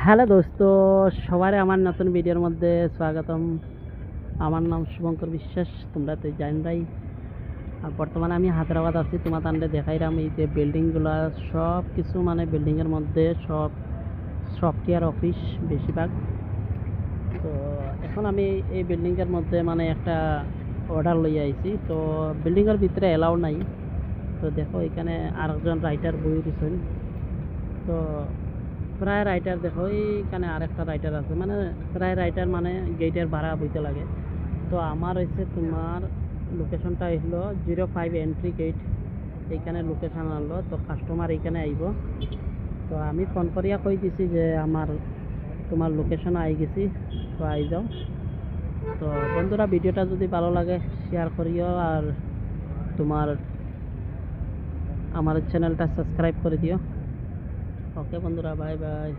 Hello দোস্ত, সবার আমার নতুন ভিডিওর মধ্যে স্বাগতম। আমার নাম শুভঙ্কর বিশ্বাস, তোমরা তো জানবাই। আর বর্তমানে আমি হায়দ্রাবাদ আছি। তোমার তান্ডে দেখাইলাম এই যে বিল্ডিংগুলো সব কিছু, মানে বিল্ডিংয়ের মধ্যে সব সফটওয়্যার অফিস বেশিরভাগ। তো এখন আমি এই বিল্ডিংয়ের মধ্যে মানে একটা অর্ডার লইয়া আইছি। তো বিল্ডিংয়ের ভিতরে এলাও নাই। তো দেখো এখানে আরেকজন রাইটার বই দিয়েছেন। তো প্রায় রাইটার দেখো এইখানে আরেকটা রাইটার আছে, মানে প্রায় রাইটার মানে গেটের ভাড়া বইতে লাগে। তো আমার হয়েছে তোমার লোকেশনটা হইলো 05 এন্ট্রি গেট, এইখানে লোকেশন আনলো। তো কাস্টমার এইখানে আইব। তো আমি ফোন করিয়া কই দিছি যে আমার তোমার লোকেশন আই গেছি, তো আই যাও। তো বন্ধুরা, ভিডিওটা যদি ভালো লাগে শেয়ার করিও, আর তোমার আমার চ্যানেলটা সাবস্ক্রাইব করে দিও। ওকে বন্ধুরা, বাই বাই।